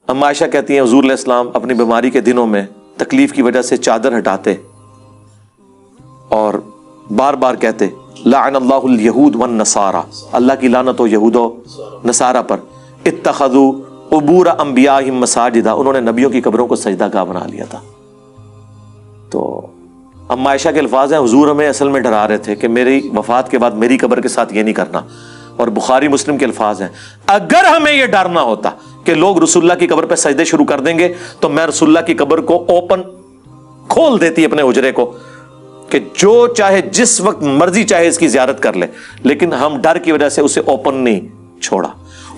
اما عائشہ کہتی ہیں حضور علیہ السلام اپنی بیماری کے دنوں میں تکلیف کی وجہ سے چادر ہٹاتے اور بار بار کہتے لعن اللہ الیہود والنصارى، اللہ کی لعنت ہو یہود و نصارہ پر، اتخذوا قبور انبیائہم مساجدہ، انہوں نے نبیوں کی قبروں کو سجدہ گاہ بنا لیا تھا۔ تو اما عائشہ کے الفاظ ہیں حضور ہمیں اصل میں ڈرا رہے تھے کہ میری وفات کے بعد میری قبر کے ساتھ یہ نہیں کرنا، اور بخاری مسلم کے الفاظ ہیں اگر ہمیں یہ ڈرنا ہوتا کہ لوگ رسول اللہ کی قبر پہ سجدے شروع کر دیں گے تو میں رسول اللہ کی قبر کو اوپن کھول دیتی اپنے حجرے کو کہ جو چاہے جس وقت مرضی چاہے اس کی زیارت کر لے، لیکن ہم ڈر کی وجہ سے اسے اوپن نہیں چھوڑا۔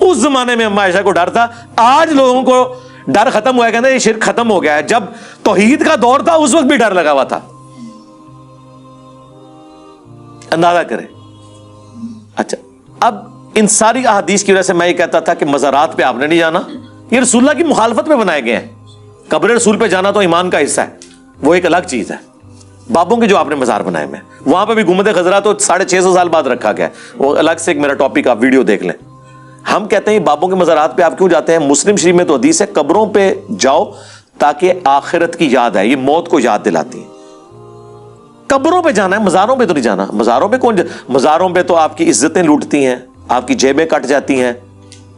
اس زمانے میں اما عائشہ کو ڈر تھا، آج لوگوں کو ڈر ختم ہوا ہے، کہتے ہیں یہ شرک ختم ہو گیا ہے، جب توحید کا دور تھا اس وقت بھی ڈر لگا ہوا تھا۔ اندازہ کریں۔ اچھا، اب ان ساری احادیث کی وجہ سے میں یہ کہتا تھا کہ مزارات پہ آپ نے نہیں جانا، یہ رسول اللہ کی مخالفت میں بنائے گئے ہیں۔ قبر رسول پہ جانا تو ایمان کا حصہ ہے، وہ ایک الگ چیز ہے۔ بابوں کے جو آپ نے مزار بنائے میں وہاں پہ بھی گنبد خضرا تو 650 سال بعد رکھا گیا ہے، وہ الگ سے ایک میرا ٹاپک، آپ ویڈیو دیکھ لیں۔ ہم کہتے ہیں بابوں کے مزارات پہ آپ کیوں جاتے ہیں؟ مسلم شریف میں تو حدیث ہے قبروں پہ جاؤ تاکہ آخرت کی یاد آئے، یہ موت کو یاد دلاتی ہے۔ قبروں پہ جانا ہے، مزاروں پہ تو نہیں جانا۔ مزاروں پہ کون مزاروں پہ تو آپ کی عزتیں لوٹتی ہیں، آپ کی جیبیں کٹ جاتی ہیں،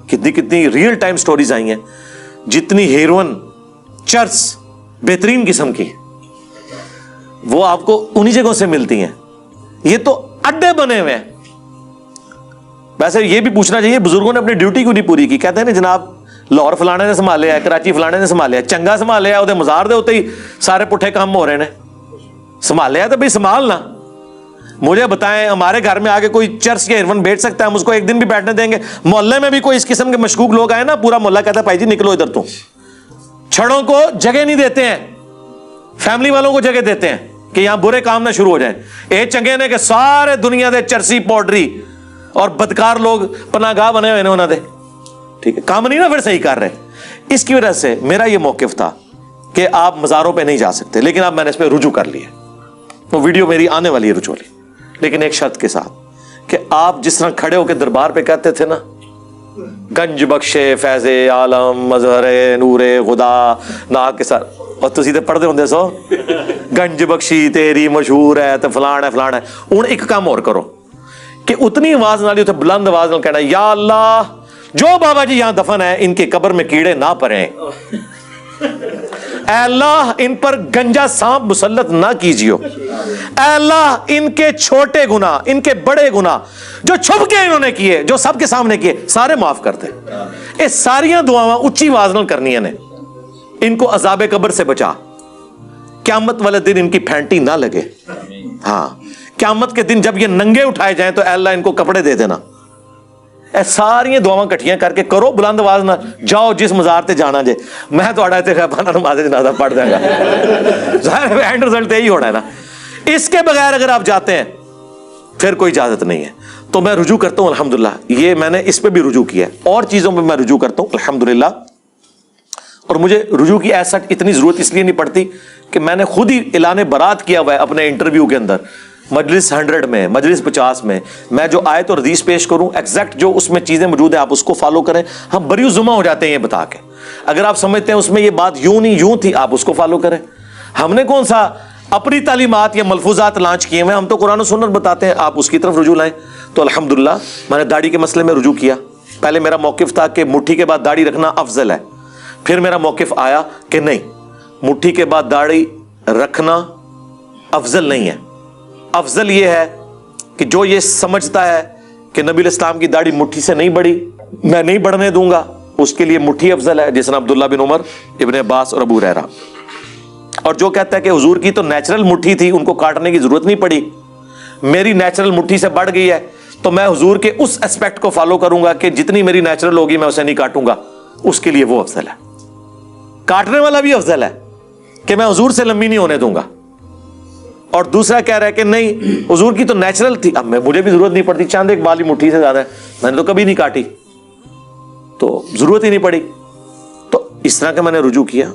کتنی کتنی ریئل ٹائم سٹوریز آئی ہیں، جتنی ہیروئن چرس بہترین قسم کی وہ آپ کو انہی جگہوں سے ملتی ہیں۔ یہ تو اڈے بنے ہوئے ہیں۔ ویسے یہ بھی پوچھنا چاہیے بزرگوں نے اپنی ڈیوٹی کیوں نہیں پوری کی؟ کہتے ہیں نا جناب لاہور فلانے نے سنبھالیا ہے، کراچی فلانے نے سنبھالیا ہے، چنگا سنبھالیا ہے، وہ مزار دے ہوتے ہی سارے پٹھے کام ہو رہے ہیں۔ سنبھالیا ہے تو بھائی سنبھالنا۔ مجھے بتائیں ہمارے گھر میں آگے کوئی چرس یا ہیروئن بیٹھ سکتا ہے؟ ہم اس کو ایک دن بھی بیٹھنے دیں گے؟ محلے میں بھی کوئی اس قسم کے مشکوک لوگ آئے نا، پورا محلہ کہتا ہے بھائی جی نکلو ادھر، تو چھڑوں کو جگہ نہیں دیتے ہیں، فیملی والوں کو جگہ دیتے ہیں کہ یہاں برے کام نہ شروع ہو جائیں۔ اے چنگے نے کہ سارے دنیا دے چرسی پاؤڈری اور بدکار لوگ پناہ گاہ بنے ہوئے انہوں نے، ٹھیک ہے، کام نہیں نا پھر صحیح کر رہے۔ اس کی وجہ سے میرا یہ موقف تھا کہ آپ مزاروں پہ نہیں جا سکتے، لیکن اب میں نے اس پہ رجوع کر لیا۔ وہ ویڈیو میری آنے والی ہے رجوع والی، لیکن ایک شرط کے ساتھ کہ آپ جس طرح کھڑے ہو کے دربار پہ کہتے تھے نا گنج بخشے فیض عالم مظہر نور خدا نا کے ساتھ، اور تسی تے پڑھتے ہوندے سو گنج بخشی تیری مشہور ہے تو فلان ہے فلان ہے۔ ہن ایک کام اور کرو کہ اتنی آواز نالی اتنے بلند آواز نال کہنا یا اللہ جو بابا جی یہاں دفن ہے ان کے قبر میں کیڑے نہ پڑیں، اے اللہ ان پر گنجا سانپ مسلط نہ کیجیو، اے اللہ ان کے چھوٹے گناہ ان کے بڑے گناہ جو چھپ کے انہوں نے کیے جو سب کے سامنے کیے سارے معاف کر دے۔ یہ ساریاں دعاواں اچھی آواز نال کرنیاں نے۔ ان کو عذاب قبر سے بچا، قیامت والے دن ان کی پھینٹی نہ لگے۔ ہاں قیامت کے دن جب یہ ننگے اٹھائے جائیں تو اے اللہ ان کو کپڑے دے دینا۔ اے ساری دعاواں کٹھیاں کر کے کرو بلند آواز نہ، جاؤ جس مزار تے جانا جے، میں تو غیبانہ نماز جنازہ پڑھ دیں گا، ظاہر اینڈ رزلٹ یہی ہونا ہے نا۔ اس کے بغیر اگر آپ جاتے ہیں پھر کوئی اجازت نہیں ہے۔ تو میں رجوع کرتا ہوں الحمدللہ، یہ میں نے اس پہ بھی رجوع کیا ہے، اور چیزوں پہ میں رجوع کرتا ہوں الحمدللہ۔ اور مجھے رجوع کی ایسا اتنی ضرورت اس لیے نہیں پڑتی کہ میں نے خود ہی اعلان برات کیا ہوا ہے اپنے انٹرویو کے اندر، مجلس 100 میں، مجلس 50 میں میں جو آیت اور حدیث پیش کروں ایگزیکٹ جو اس میں چیزیں موجود ہیں آپ اس کو فالو کریں۔ ہم بری الزمہ ہو جاتے ہیں یہ بتا کے، اگر آپ سمجھتے ہیں اس میں یہ بات یوں نہیں یوں تھی آپ اس کو فالو کریں۔ ہم نے کون سا اپنی تعلیمات یا ملفوظات لانچ کیے ہیں؟ ہم تو قرآن و سنت بتاتے ہیں، آپ اس کی طرف رجوع لائیں۔ تو الحمدللہ میں نے داڑھی کے مسئلے میں رجوع کیا۔ پہلے میرا موقف تھا کہ مٹھی کے بعد داڑھی رکھنا افضل ہے، پھر میرا موقف آیا کہ نہیں، مٹھی کے بعد داڑھی رکھنا افضل نہیں ہے۔ افضل یہ ہے کہ جو یہ سمجھتا ہے کہ نبی الاسلام کی داڑھی مٹھی سے نہیں بڑھی، میں نہیں بڑھنے دوں گا، اس کے لیے مٹھی افضل ہے، جس طرح عبداللہ بن عمر، ابن عباس اور ابو ہریرہ۔ اور جو کہتا ہے کہ حضور کی تو نیچرل مٹھی تھی، ان کو کاٹنے کی ضرورت نہیں پڑی، میری نیچرل مٹھی سے بڑھ گئی ہے، تو میں حضور کے اس اسپیکٹ کو فالو کروں گا کہ جتنی میری نیچرل ہوگی میں اسے نہیں کاٹوں گا، اس کے لیے وہ افضل ہے۔ کاٹنے والا بھی افضل ہے کہ میں حضور سے لمبی نہیں ہونے دوں گا، اور دوسرا کہہ رہا ہے کہ نہیں حضور کی تو نیچرل تھی، اب مجھے بھی ضرورت نہیں پڑتی، چاند ایک بالی مٹھی سے زیادہ ہے، میں نے تو کبھی نہیں کاٹی، تو ضرورت ہی نہیں پڑی۔ تو اس طرح کا میں نے رجوع کیا۔